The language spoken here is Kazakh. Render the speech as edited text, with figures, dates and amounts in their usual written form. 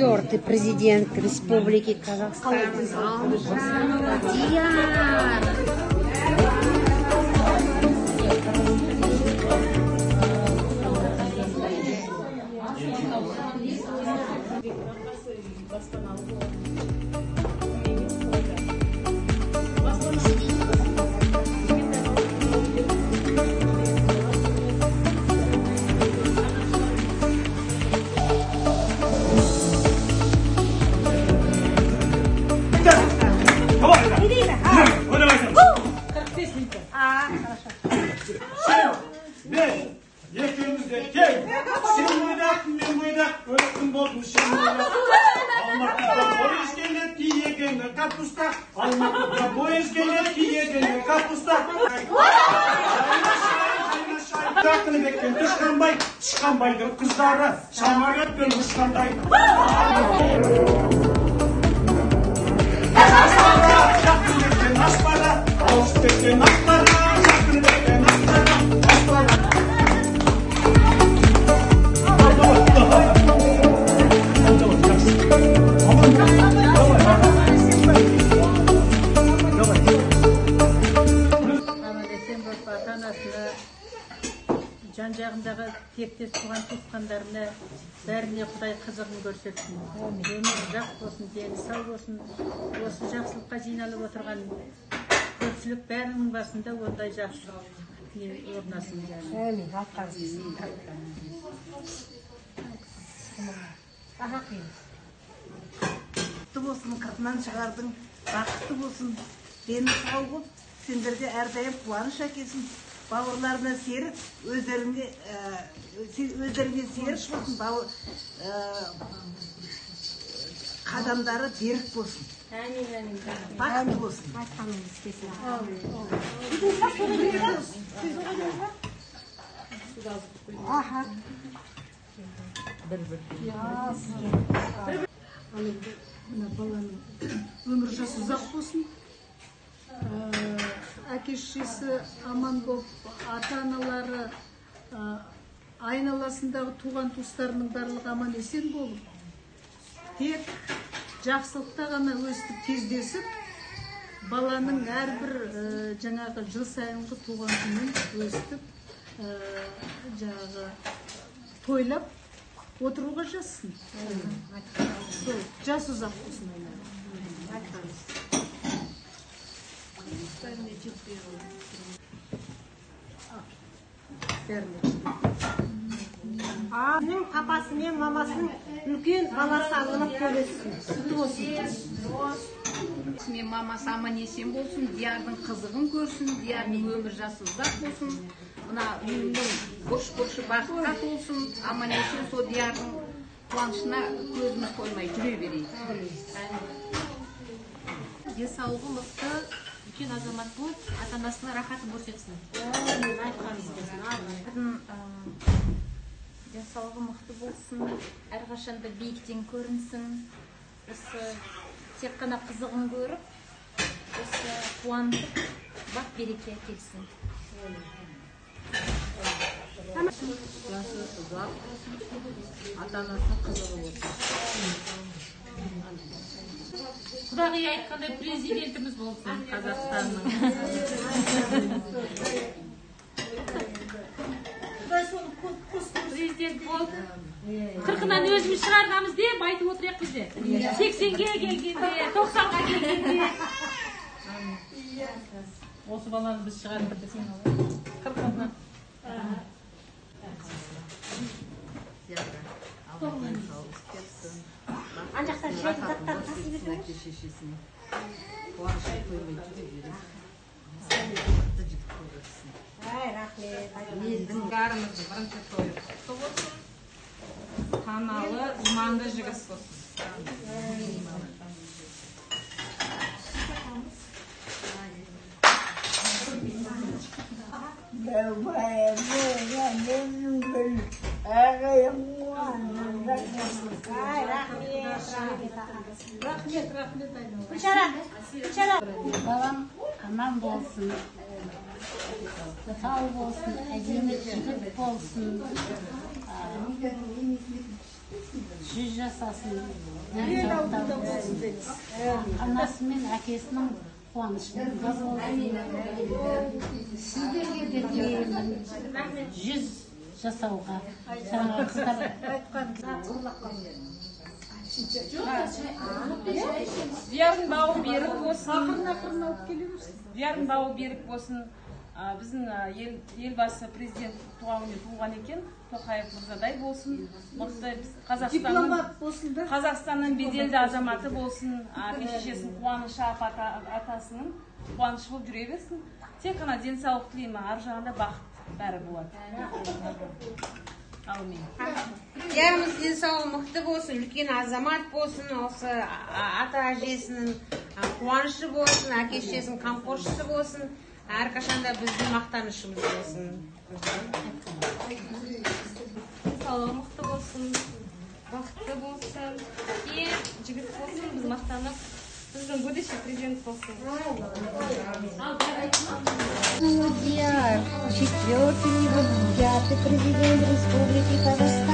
4-й президент Республики Казахстан. Baydır kızları şamaret bölmüş kanday. Şakın bekle naslara, ağız bekle naslara, şakın bekle naslara, naslara. Жан-жағындағы тектес туған туысқандарына бәріне Құдай қызығын көрсетсін. Өмір ұзақ болсын, дені сау болсын. Осы жақсылыққа жиналып отырған көпшілік бәрінің басында ондай жақсылық орнасын. Әмин, атқарсын. Бақытты болсын, қырқынан шығардың, бақытты болсын, дені сау болып, сендерге әрдайым қуаныш әкелсін. Бауырларына серік, өздеріне серік болсын, қадамдары берік болсын. Бақытты болсын. Өмір жасы ұзақ болсын. Әке-шешесі аман болып, ата-аналары айналасындағы туған туыстарының барлығы аман есен болып, тек жақсылықта ғана өстіп кездесіп, баланың әрбір жаңағы жыл сайынғы туған күнін өстіп, жаңағы тойлап отыруға жазсын. Жас ұзақ болсын. Анның папасы мен мамасының үлкен баласы алынып көресін. Құтты болсын. Мен мамасы аман есен болсын, диярдың қызығын көрсін, диярдың өмір жасы ұзақ болсын. Мына үйімнің бұрыш-бұрышы бақытқа толсын, аман есен сол диярдың қуанышына көзіміз қоймай жүре берейік. Денсаулығы мықты, үлкен азамат болып, ата-анасына рахатын көрсетсін. Денсаулығы мықты болсын, әрқашанда биіктен көрінсін. Осы тек қана қызығын көріп, осы қуанып, бақ береке әкелсін. Жасы ұзақ, ата-анасының қызығы болсын. Құдағи айтқандай президентіміз болсын Қазақстанның. Президент болып, 40-нан өзіміз шығарғамыз деп айтып отырайық бізде. 80-ге келгенде, 90-ға келгенде. Осы баланы біз шығардық. 40-нан. Анжақтан жайын заттар тасып берген. Әке-шешесіне қуанышы қоймай жүре бересін. Бақытты жігіт көрсін. Рахмет. Елдің бәрімізді бірінші тойы құтты болсын. Таналы, иманды жігіт болсын. Балам аман болсын, сау болсын, әдемі жігіт болсын, 100 жасасын. Анасы мен әкесінің қуанышында болсын. Сіздерге де тілеймін 100 жасауға. Жаңағы қыздар Диярдың бауы берік болсын. Диярдың бауы берік болсын. Біздің елбасы президент туған күні туған екен. Тоқаев мырзадай болсын. Мықты Қазақстанның беделді азаматы болсын. Әке-шешесінің қуанышы, атасының қуанышы болып жүре берсін. Тек қана денсаулық тілеймін, ар жағында бақыт бәрі болады. Аумин. Диярымыз денсаулығы мықты болсын, үлкен азамат болсын, осы ата-әжесінің қуанышы болсын, әке-шешесінің қамқоршысы болсын. Әрқашанда біздің мақтанышымыз болсын. Денсаулығы мықты болсын, бақытты болсын, жігіт болсын, біз мақтанып, біздің будущий президент болсын. Дияр, 4-й президент Республики Казахстан.